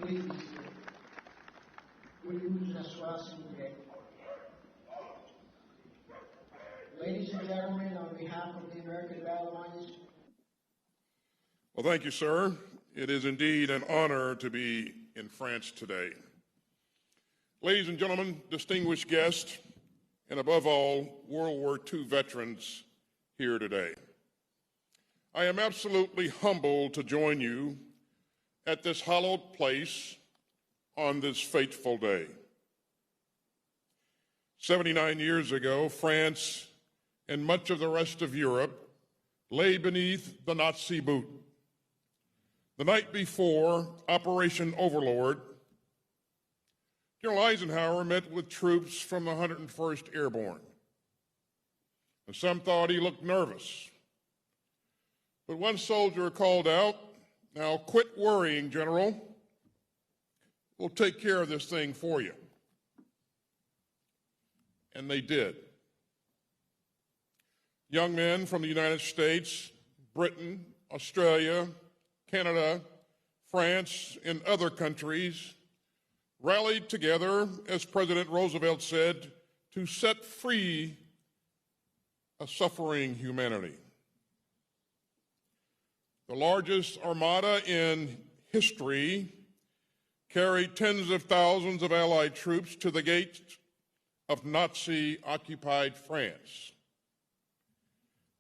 Please be seated. Will you s'asseoir, s'il vous plaît? Ladies and gentlemen, on behalf of the American Battle Lines. Well, thank you, sir. It is indeed an honor to be in France today. Ladies and gentlemen, distinguished guests, and above all, World War II veterans here today. I am absolutely humbled to join you at this hallowed place on this fateful day. 79 years ago, France and much of the rest of Europe lay beneath the Nazi boot. The night before Operation Overlord, General Eisenhower met with troops from the 101st Airborne. And some thought he looked nervous. But one soldier called out, "Now quit worrying, General. We'll take care of this thing for you." And they did. Young men from the United States, Britain, Australia, Canada, France, and other countries rallied together, as President Roosevelt said, to set free a suffering humanity. The largest armada in history carried tens of thousands of Allied troops to the gates of Nazi-occupied France.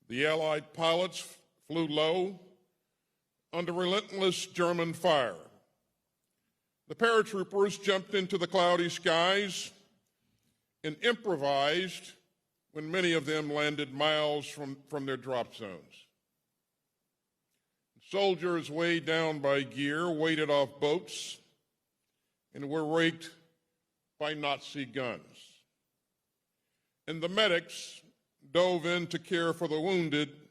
The Allied pilots flew low under relentless German fire. The paratroopers jumped into the cloudy skies and improvised when many of them landed miles from their drop zones. Soldiers weighed down by gear, waded off boats, and were raked by Nazi guns. And the medics dove in to care for the wounded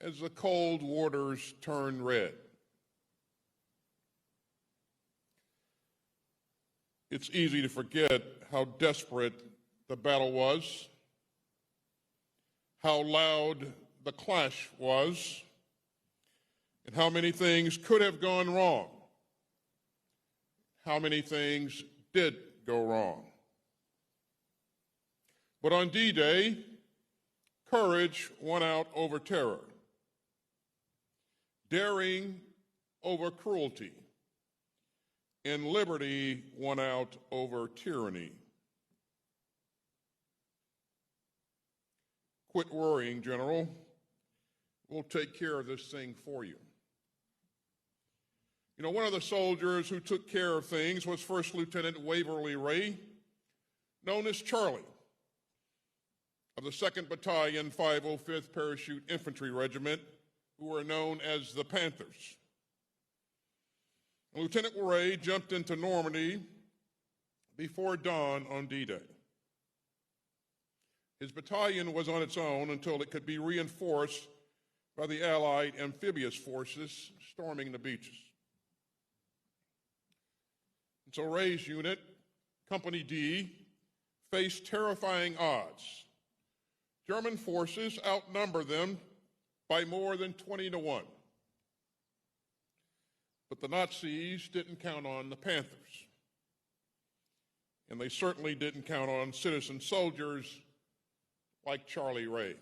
as the cold waters turned red. It's easy to forget how desperate the battle was, how loud the clash was, and how many things could have gone wrong, how many things did go wrong. But on D-Day, courage won out over terror, daring over cruelty, and liberty won out over tyranny. Quit worrying, General. We'll take care of this thing for you. You know, one of the soldiers who took care of things was First Lieutenant Waverly Ray, known as Charlie, of the 2nd Battalion, 505th Parachute Infantry Regiment, who were known as the Panthers. And Lieutenant Ray jumped into Normandy before dawn on D-Day. His battalion was on its own until it could be reinforced by the Allied amphibious forces storming the beaches. And so Ray's unit, Company D, faced terrifying odds. German forces outnumbered them by more than 20-1. But the Nazis didn't count on the Panthers. And they certainly didn't count on citizen soldiers like Charlie Ray.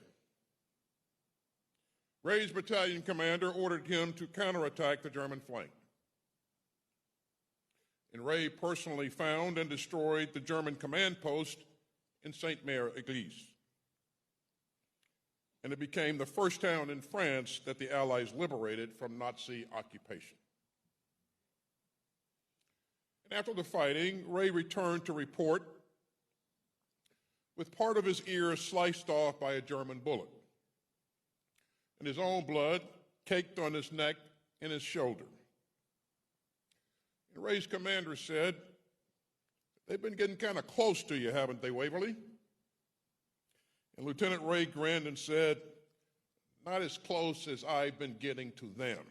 Ray's battalion commander ordered him to counterattack the German flank. And Ray personally found and destroyed the German command post in Saint-Mère-Église. And it became the first town in France that the Allies liberated from Nazi occupation. And after the fighting, Ray returned to report with part of his ear sliced off by a German bullet, and his own blood caked on his neck and his shoulder. And Ray's commander said, "They've been getting kind of close to you, haven't they, Waverly?" And Lieutenant Ray grinned and said, "Not as close as I've been getting to them."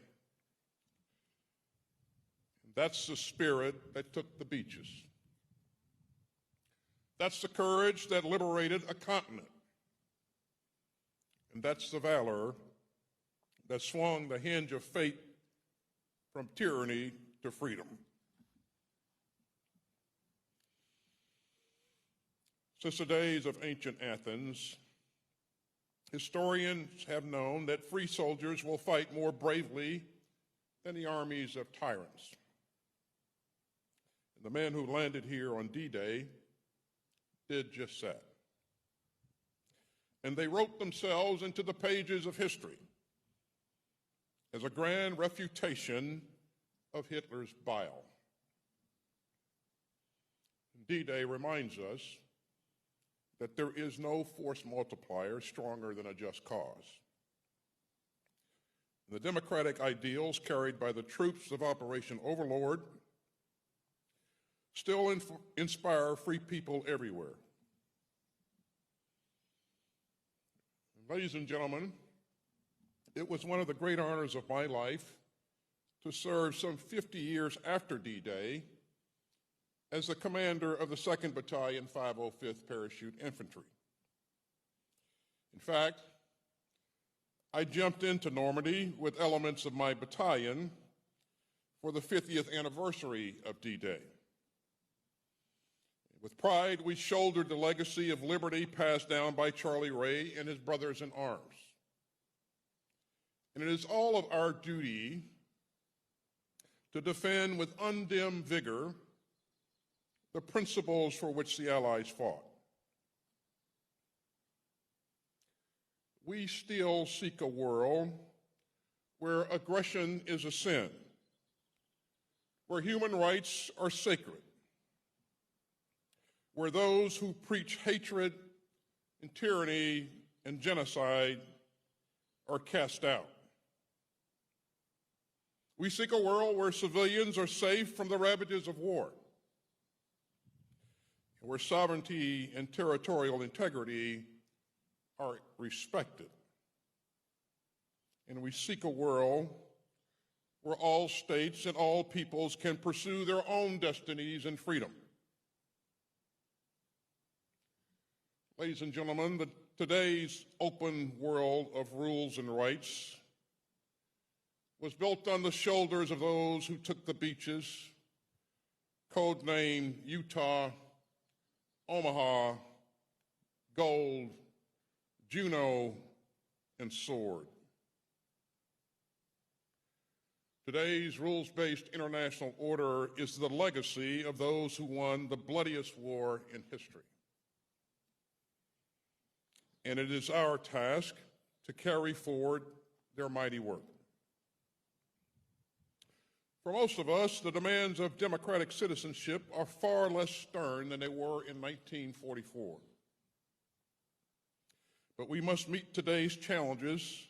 And that's the spirit that took the beaches. That's the courage that liberated a continent. And that's the valor that swung the hinge of fate from tyranny to freedom. Since the days of ancient Athens, historians have known that free soldiers will fight more bravely than the armies of tyrants. And the men who landed here on D-Day did just that. And they wrote themselves into the pages of history as a grand refutation of Hitler's bile. D-Day reminds us that there is no force multiplier stronger than a just cause. The democratic ideals carried by the troops of Operation Overlord still inspire free people everywhere. Ladies and gentlemen, it was one of the great honors of my life to serve some 50 years after D-Day as the commander of the 2nd Battalion, 505th Parachute Infantry. In fact, I jumped into Normandy with elements of my battalion for the 50th anniversary of D-Day. With pride, we shouldered the legacy of liberty passed down by Charlie Ray and his brothers in arms. And it is all of our duty to defend with undimmed vigor the principles for which the Allies fought. We still seek a world where aggression is a sin, where human rights are sacred, where those who preach hatred and tyranny and genocide are cast out. We seek a world where civilians are safe from the ravages of war, where sovereignty and territorial integrity are respected. And we seek a world where all states and all peoples can pursue their own destinies in freedom. Ladies and gentlemen, today's open world of rules and rights was built on the shoulders of those who took the beaches, codenamed Utah, Omaha, Gold, Juno, and Sword. Today's rules-based international order is the legacy of those who won the bloodiest war in history. And it is our task to carry forward their mighty work. For most of us, the demands of democratic citizenship are far less stern than they were in 1944. But we must meet today's challenges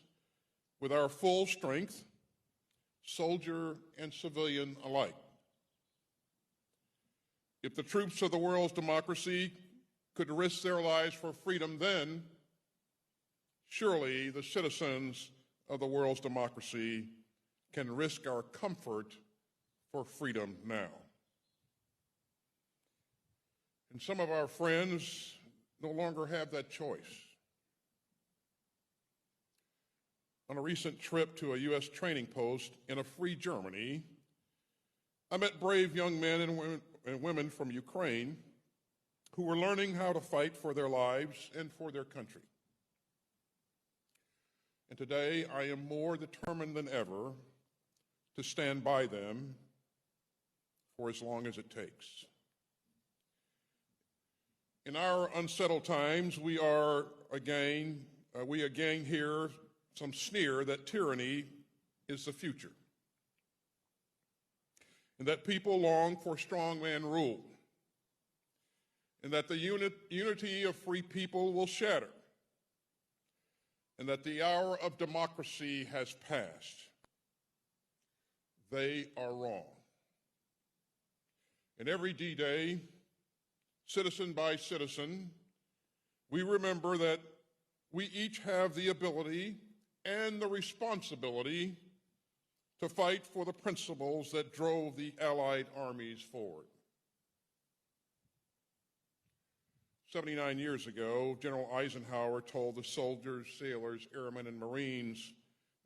with our full strength, soldier and civilian alike. If the troops of the world's democracy could risk their lives for freedom then, surely the citizens of the world's democracy can risk our comfort for freedom now. And some of our friends no longer have that choice. On a recent trip to a U.S. training post in a free Germany, I met brave young men and women from Ukraine who were learning how to fight for their lives and for their country. And today, I am more determined than ever to stand by them for as long as it takes. In our unsettled times, we again hear some sneer that tyranny is the future, and that people long for strongman rule, and that the unity of free people will shatter, and that the hour of democracy has passed. They are wrong. And every D-Day, citizen by citizen, we remember that we each have the ability and the responsibility to fight for the principles that drove the Allied armies forward. 79 years ago, General Eisenhower told the soldiers, sailors, airmen, and Marines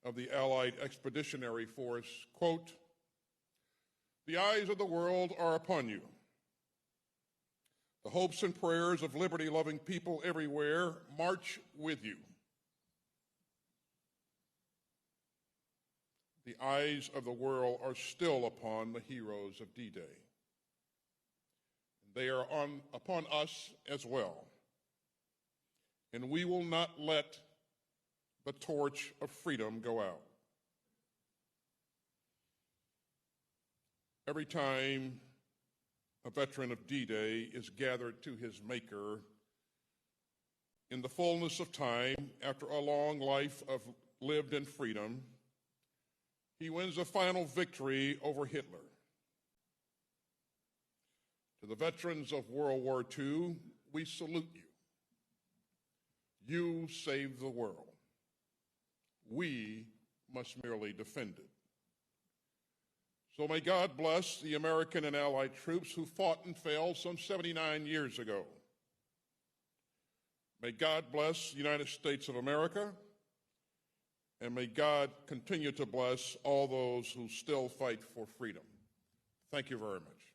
of the Allied Expeditionary Force, quote, "The eyes of the world are upon you. The hopes and prayers of liberty-loving people everywhere march with you. The eyes of the world are still upon the heroes of D-Day. They are upon us as well. And we will not let the torch of freedom go out. Every time a veteran of D-Day is gathered to his maker in the fullness of time after a long life of lived in freedom, he wins a final victory over Hitler. To the veterans of World War II, we salute you. You saved the world. We must merely defend it. So may God bless the American and Allied troops who fought and failed some 79 years ago. May God bless the United States of America, and may God continue to bless all those who still fight for freedom. Thank you very much.